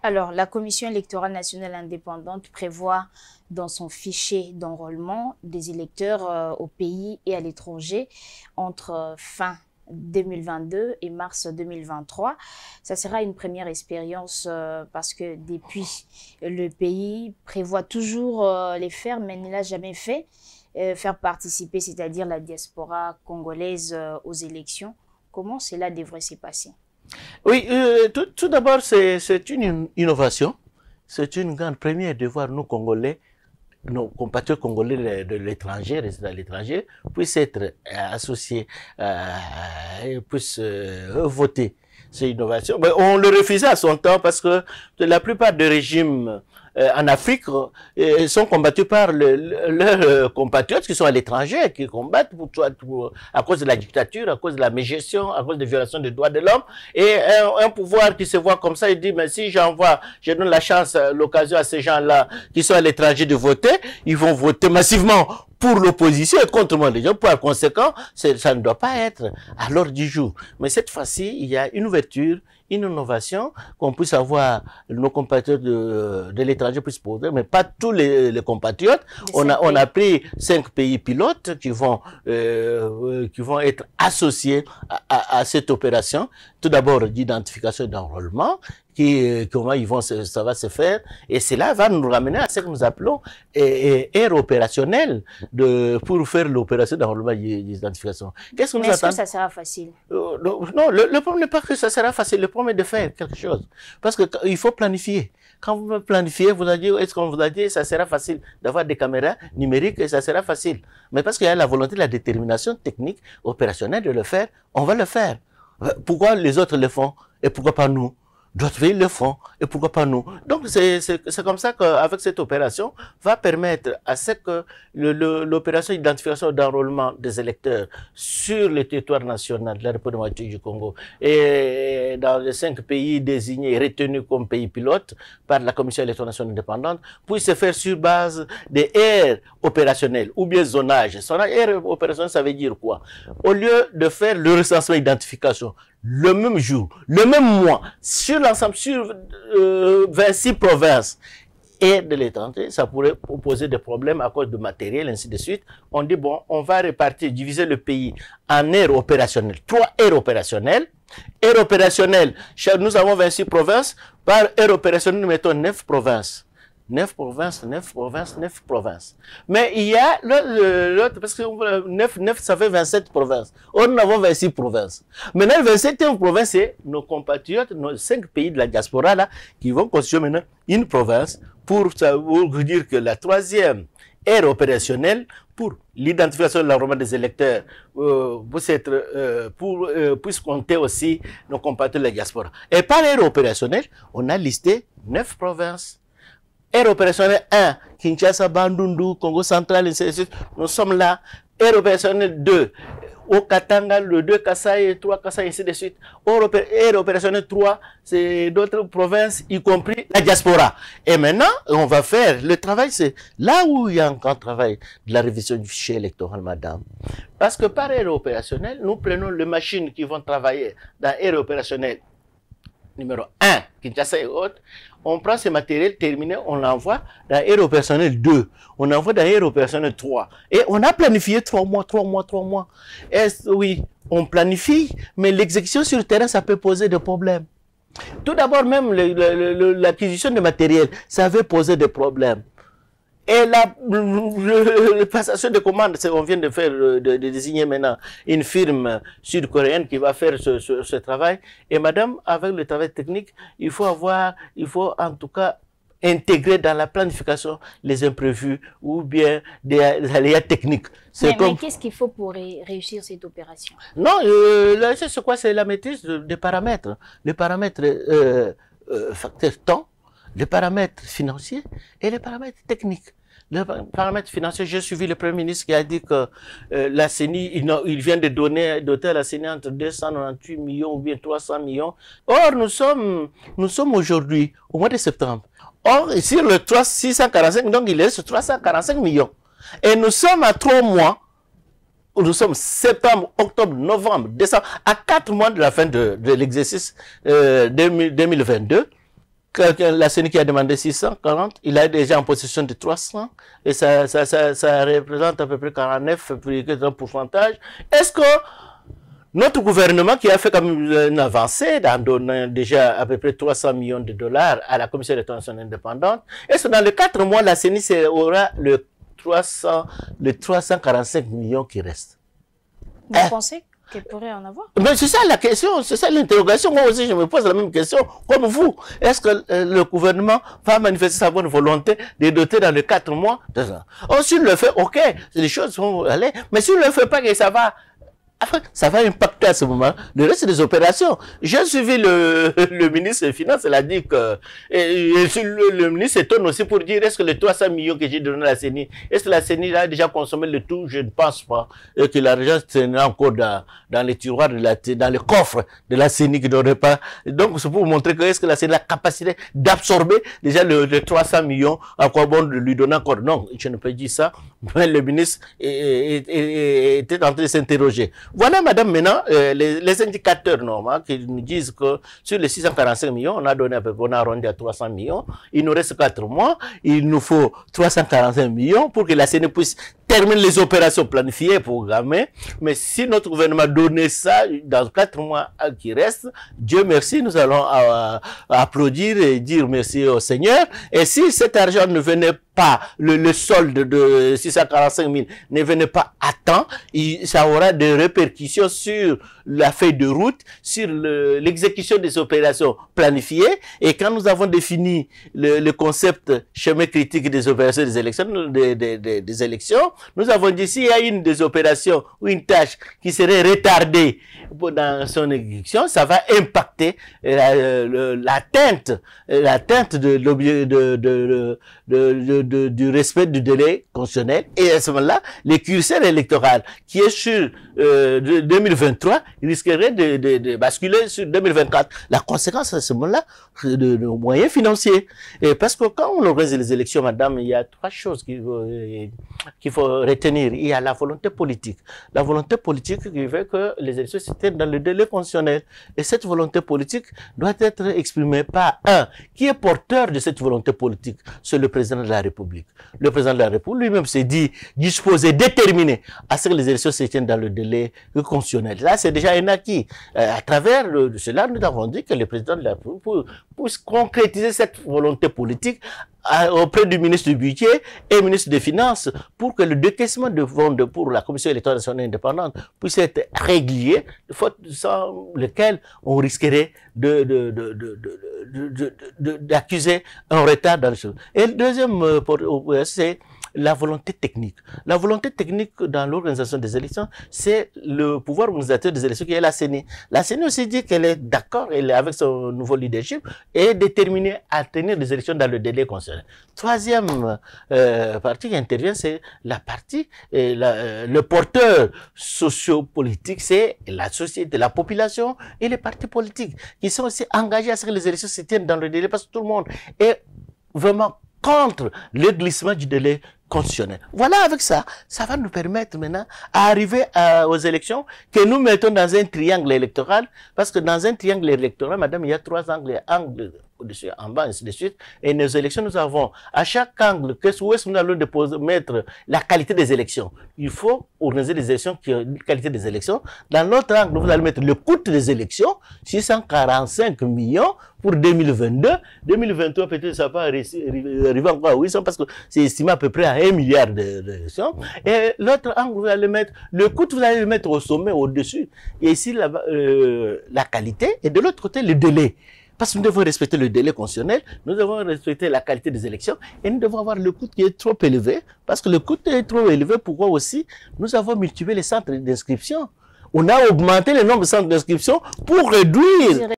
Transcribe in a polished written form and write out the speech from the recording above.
Alors, la Commission électorale nationale indépendante prévoit dans son fichier d'enrôlement des électeurs au pays et à l'étranger entre fin 2022 et mars 2023. Ça sera une première expérience parce que depuis, le pays prévoit toujours les faire, mais ne l'a jamais fait. Faire participer, c'est-à-dire la diaspora congolaise aux élections. Comment cela devrait se passer? Oui, tout d'abord, c'est une innovation. C'est une grande première de voir nous, Congolais, nos compatriotes congolais de l'étranger, résidant à l'étranger, puissent être associés et puissent voter. C'est une innovation. Mais on le refusait à son temps parce que la plupart des régimes en Afrique sont combattus par leurs compatriotes qui sont à l'étranger, qui combattent à cause de la dictature, à cause de la mégestion, à cause des violations des droits de l'homme. Et un pouvoir qui se voit comme ça, il dit, mais si je donne la chance, l'occasion à ces gens-là qui sont à l'étranger de voter, ils vont voter massivement pour l'opposition et contre moi. Par conséquent, ça ne doit pas être à l'ordre du jour. Mais cette fois-ci, il y a une ouverture, une innovation, qu'on puisse avoir nos compatriotes de l'étranger puissent poser, mais pas tous les compatriotes. On a pris 5 pays pilotes qui vont être associés à cette opération. Tout d'abord, d'identification et d'enrôlement, comment ça va se faire, et cela va nous ramener à ce que nous appelons aire opérationnelle pour faire l'opération d'enrôlement et d'identification. Qu'est-ce que nous attendons? Est-ce que ça sera facile? Non, le problème n'est pas que ça sera facile, le problème est de faire quelque chose, parce que il faut planifier. Quand vous planifiez, vous allez dire, est-ce qu'on vous a dit, ça sera facile d'avoir des caméras numériques et ça sera facile. Mais parce qu'il y a la volonté, la détermination technique, opérationnelle de le faire, on va le faire. Pourquoi les autres le font et pourquoi pas nous? D'autres pays le font, et pourquoi pas nous? Donc, c'est comme ça qu'avec cette opération, va permettre à ce que l'opération d'identification d'enrôlement des électeurs sur le territoire national de la République du Congo et dans les 5 pays désignés et retenus comme pays pilotes par la Commission électorale nationale indépendante puisse se faire sur base des aires opérationnelles ou bien zonage. Aire opérationnelle, ça veut dire quoi? Au lieu de faire le recensement d'identification le même jour, le même mois, sur l'ensemble, sur 26 provinces et de l'étranger, ça pourrait poser des problèmes à cause de matériel, ainsi de suite. On dit, bon, on va répartir, diviser le pays en aires opérationnelles, 3 aires opérationnelles. Aires opérationnelles, nous avons 26 provinces, par aire opérationnelle, nous mettons 9 provinces. 9 provinces, 9 provinces, 9 provinces. Mais il y a l'autre, parce que 9, ça fait 27 provinces. Or, nous avons 26 provinces. Maintenant, 27e province, c'est nos compatriotes, nos 5 pays de la diaspora, là, qui vont constituer maintenant une province pour vous dire que la 3e aire opérationnelle pour l'identification de l'enrôlement des électeurs puisse compter aussi nos compatriotes de la diaspora. Et par aire opérationnelle, on a listé 9 provinces. Aire opérationnelle 1, Kinshasa, Bandundu, Congo central, etc. Nous sommes là. Aire opérationnelle 2, au Katanga, le 2, Kasaï, 3, Kasaï, ainsi de suite. Aire opérationnelle 3, c'est d'autres provinces, y compris la diaspora. Et maintenant, on va faire le travail, c'est là où il y a encore travail de la révision du fichier électoral, madame. Parce que par aire opérationnelle, nous prenons les machines qui vont travailler dans aire opérationnelle numéro 1, Kinshasa et autres. On prend ce matériel terminé, on l'envoie dans aire opérationnelle 2, on envoie dans aire opérationnelle 3. Et on a planifié 3 mois. Oui, on planifie, mais l'exécution sur le terrain, ça peut poser des problèmes. Tout d'abord, même l'acquisition de matériel, ça avait posé des problèmes. Et la passation de commande, on vient de faire, de désigner maintenant une firme sud-coréenne qui va faire ce travail. Et madame, avec le travail technique, il faut en tout cas intégrer dans la planification les imprévus ou bien des aléas techniques. Mais qu'est-ce qu'il faut pour réussir cette opération? Non, c'est quoi? C'est la maîtrise des paramètres. Les paramètres facteurs temps, les paramètres financiers et les paramètres techniques. Le paramètre financier, j'ai suivi le Premier ministre qui a dit que la CENI, il vient de doter à la CENI entre 298 millions ou bien 300 millions. Or, nous sommes aujourd'hui au mois de septembre. Or, sur le 645, donc il est sur 345 millions. Et nous sommes à 3 mois, nous sommes septembre, octobre, novembre, décembre, à 4 mois de la fin de l'exercice 2022. La CENI qui a demandé 640, il est déjà en possession de 300, et ça représente à peu près 49 de pourcentage. Est-ce que notre gouvernement, qui a fait comme une avancée en donnant déjà à peu près 300 millions de dollars à la Commission des transactions indépendantes, est-ce que dans les 4 mois, la CENI aura les 345 millions qui restent? Vous pensez qu'elle pourrait en avoir? Mais c'est ça la question, c'est ça l'interrogation. Moi aussi, je me pose la même question comme vous. Est-ce que le gouvernement va manifester sa bonne volonté de doter dans les 4 mois de ça? Oh, s'il le fait, ok, les choses vont aller. Mais s'il ne le fait pas, ça va impacter à ce moment le reste des opérations. J'ai suivi le ministre des Finances, il a dit que le ministre s'étonne aussi pour dire est-ce que les 300 millions que j'ai donné à la CENI, est-ce que la CENI a déjà consommé le tout? Je ne pense pas. Et que l'argent est encore dans les tiroirs, dans les coffres de la CENI qui n'aurait pas. Donc c'est pour vous montrer que est-ce que la CENI a la capacité d'absorber déjà les 300 millions, à quoi bon de lui donner encore? Non, je ne peux dire ça. Mais le ministre était en train de s'interroger. Voilà, madame, maintenant, les indicateurs normaux qui nous disent que sur les 645 millions, on a donné à peu près, on a arrondi à 300 millions. Il nous reste 4 mois. Il nous faut 345 millions pour que la CENI puisse terminer les opérations planifiées, programmées. Mais si notre gouvernement donnait ça dans 4 mois qui restent, Dieu merci, nous allons applaudir et dire merci au Seigneur. Et si cet argent ne venait pas, le solde de 645 000 ne venait pas à temps, ça aura des répercussions sur la feuille de route, sur l'exécution des opérations planifiées. Et quand nous avons défini le concept chemin critique des opérations des élections, nous avons dit s'il y a une des opérations ou une tâche qui serait retardée dans son exécution, ça va impacter l'atteinte du respect du délai constitutionnel. Et à ce moment-là, le curseur électoral qui est sur 2023 risquerait de basculer sur 2024. La conséquence à ce moment-là, de moyens financiers. Et parce que quand on organise les élections, madame, il y a 3 choses qu'il faut retenir. Il y a la volonté politique. La volonté politique qui veut que les élections se tiennent dans le délai constitutionnel. Et cette volonté politique doit être exprimée par qui est porteur de cette volonté politique? C'est le président de la République. Le président de la République lui-même s'est dit disposé, déterminé à ce que les élections se tiennent dans le délai constitutionnel. Là, c'est déjà un acquis. À travers cela, nous avons dit que le président de la République puisse concrétiser cette volonté politique auprès du ministre du Budget et ministre des Finances pour que le décaissement de fonds pour la Commission électorale nationale indépendante puisse être régulier, sans lequel on risquerait d'accuser un retard dans les choses. Et le deuxième, c'est la volonté technique. La volonté technique dans l'organisation des élections, c'est le pouvoir organisateur des élections qui est la CENI. La CENI aussi dit qu'elle est d'accord, elle est avec son nouveau leadership, et déterminée à tenir des élections dans le délai concerné. Troisième partie qui intervient, c'est la partie, le porteur sociopolitique, c'est la société, la population et les partis politiques qui sont aussi engagés à ce que les élections se tiennent dans le délai parce que tout le monde est vraiment contre le glissement du délai constitutionnel. Voilà, avec ça, ça va nous permettre maintenant d'arriver aux élections que nous mettons dans un triangle électoral, parce que dans un triangle électoral, madame, il y a 3 angles, au-dessus, en bas, ainsi de suite. Et nos élections, nous avons à chaque angle, où est-ce que nous allons mettre la qualité des élections? Il faut organiser des élections qui ont une qualité des élections. Dans l'autre angle, vous allez mettre le coût des élections, 645 millions pour 2022. 2023, peut-être ça va arriver encore à 800 parce que c'est estimé à peu près à 1 milliard d'élections. Et l'autre angle, vous allez mettre le coût, vous allez le mettre au sommet, au-dessus. Et ici, la qualité. Et de l'autre côté, le délai. Parce que nous devons respecter le délai constitutionnel, nous devons respecter la qualité des élections et nous devons avoir le coût qui est trop élevé. Parce que le coût est trop élevé, pourquoi aussi? Nous avons multiplié les centres d'inscription. On a augmenté le nombre de centres d'inscription pour réduire